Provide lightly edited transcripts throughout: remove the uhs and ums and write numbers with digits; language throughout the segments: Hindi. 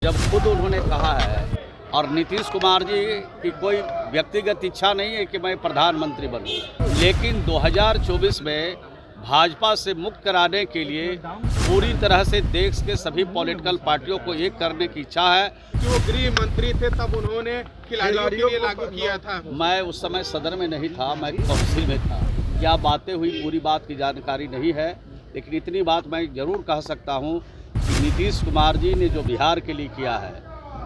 जब खुद उन्होंने कहा है और नीतीश कुमार जी की कोई व्यक्तिगत इच्छा नहीं है कि मैं प्रधानमंत्री बनूं, लेकिन 2024 में भाजपा से मुक्त कराने के लिए पूरी तरह से देश के सभी पॉलिटिकल पार्टियों को एक करने की इच्छा है। जो गृह मंत्री थे तब उन्होंने खिलाड़ियों के लिए लागू किया था। मैं उस समय सदन में नहीं था, मैं काउंसिल में था। क्या बातें हुई पूरी बात की जानकारी नहीं है, लेकिन इतनी बात मैं ज़रूर कह सकता हूँ कि नीतीश कुमार जी ने जो बिहार के लिए किया है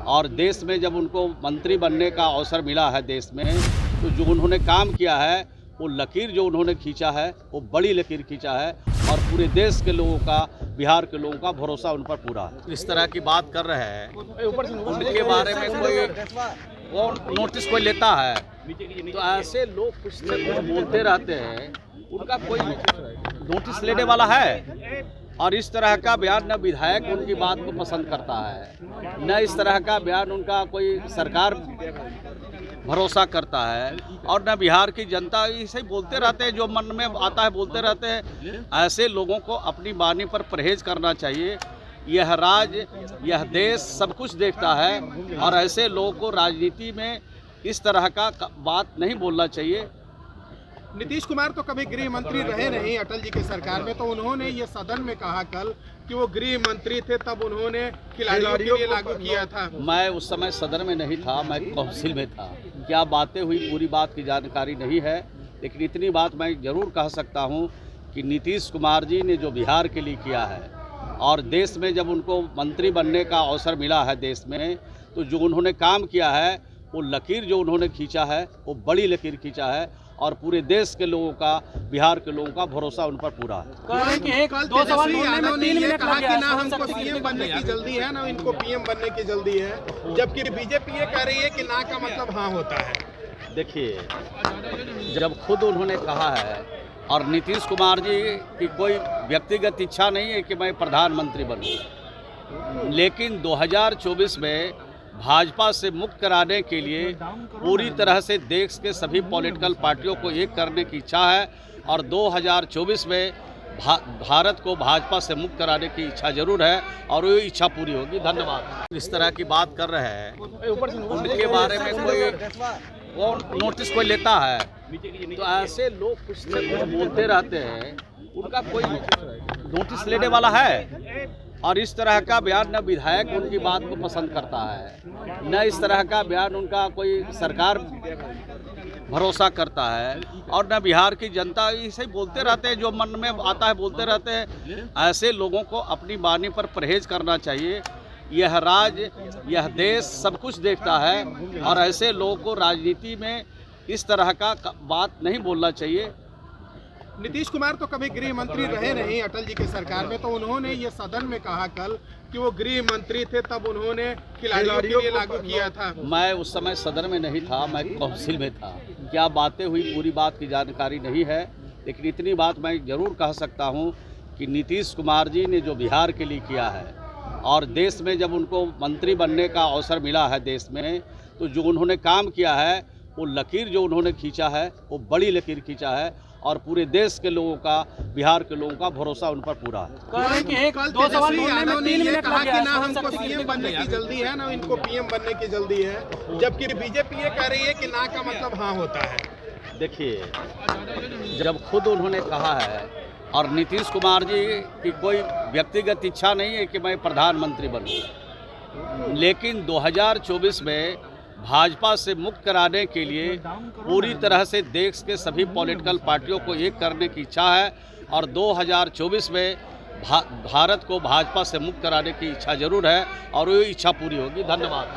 और देश में जब उनको मंत्री बनने का अवसर मिला है देश में, तो जो उन्होंने काम किया है वो लकीर जो उन्होंने खींचा है वो बड़ी लकीर खींचा है और पूरे देश के लोगों का, बिहार के लोगों का भरोसा उन पर पूरा है। इस तरह की बात कर रहे हैं, उनके बारे में कोई नोटिस कोई लेता है तो ऐसे लोग कुछ से कुछ बोलते रहते हैं, उनका कोई नोटिस लेने वाला है? और इस तरह का बयान न विधायक उनकी बात को पसंद करता है, न इस तरह का बयान उनका कोई सरकार भरोसा करता है, और न बिहार की जनता। ऐसे ही बोलते रहते हैं, जो मन में आता है बोलते रहते हैं। ऐसे लोगों को अपनी वाणी पर परहेज करना चाहिए। यह राज्य, यह देश सब कुछ देखता है और ऐसे लोगों को राजनीति में इस तरह का बात नहीं बोलना चाहिए। नीतीश कुमार तो कभी गृह मंत्री रहे नहीं अटल जी की सरकार में, तो उन्होंने ये सदन में कहा कल कि वो गृह मंत्री थे तब उन्होंने खिलाड़ियों के लिए लागू किया था। मैं उस समय सदन में नहीं था, मैं काउंसिल में था। क्या बातें हुई पूरी बात की जानकारी नहीं है, लेकिन इतनी बात मैं ज़रूर कह सकता हूँ कि नीतीश कुमार जी ने जो बिहार के लिए किया है और देश में जब उनको मंत्री बनने का अवसर मिला है देश में, तो जो उन्होंने काम किया है वो लकीर जो उन्होंने खींचा है वो बड़ी लकीर खींचा है और पूरे देश के लोगों का, बिहार के लोगों का भरोसा उन पर पूरा है। कहा कि ना हमको सीएम बनने की जल्दी है, ना इनको पीएम बनने की जल्दी है, जबकि बीजेपी ये कह रही है कि ना का मतलब हाँ होता है। देखिए, जब खुद उन्होंने कहा है और नीतीश कुमार जी की कोई व्यक्तिगत इच्छा नहीं है कि मैं प्रधानमंत्री बनूं, लेकिन 2024 में भाजपा से मुक्त कराने के लिए पूरी तरह से देश के सभी पॉलिटिकल पार्टियों को एक करने की इच्छा है और 2024 में भारत को भाजपा से मुक्त कराने की इच्छा जरूर है और वो इच्छा पूरी होगी। धन्यवाद। इस तरह की बात कर रहे हैं, उनके बारे में कोई नोटिस कोई लेता है तो ऐसे लोग कुछ से कुछ बोलते रहते हैं, उनका कोई नोटिस लेने वाला है? और इस तरह का बयान न विधायक उनकी बात को पसंद करता है, न इस तरह का बयान उनका कोई सरकार भरोसा करता है, और न बिहार की जनता। ऐसे ही बोलते रहते हैं, जो मन में आता है बोलते रहते हैं। ऐसे लोगों को अपनी वाणी पर परहेज करना चाहिए। यह राज्य, यह देश सब कुछ देखता है और ऐसे लोगों को राजनीति में इस तरह का बात नहीं बोलना चाहिए। नीतीश कुमार तो कभी गृह मंत्री रहे नहीं अटल जी की सरकार में, तो उन्होंने ये सदन में कहा कल कि वो गृह मंत्री थे तब उन्होंने खिलाड़ियों के लिए लागू किया था। मैं उस समय सदन में नहीं था, मैं काउंसिल में था। क्या बातें हुई पूरी बात की जानकारी नहीं है, लेकिन इतनी बात मैं ज़रूर कह सकता हूँ कि नीतीश कुमार जी ने जो बिहार के लिए किया है और देश में जब उनको मंत्री बनने का अवसर मिला है देश में, तो जो उन्होंने काम किया है वो लकीर जो उन्होंने खींचा है वो बड़ी लकीर खींचा है और पूरे देश के लोगों का, बिहार के लोगों का भरोसा उन पर पूरा है। कहा कि ना हमको सीएम बनने की जल्दी है, ना इनको पीएम बनने की जल्दी है, जबकि बीजेपी ये कह रही है कि ना का मतलब हाँ होता है। देखिए, जब खुद उन्होंने कहा है और नीतीश कुमार जी की कोई व्यक्तिगत इच्छा नहीं है कि मैं प्रधानमंत्री बनूं, लेकिन 2024 में भाजपा से मुक्त कराने के लिए पूरी तरह से देश के सभी पॉलिटिकल पार्टियों को एक करने की इच्छा है और 2024 में भारत को भाजपा से मुक्त कराने की इच्छा जरूर है और वो इच्छा पूरी होगी। धन्यवाद।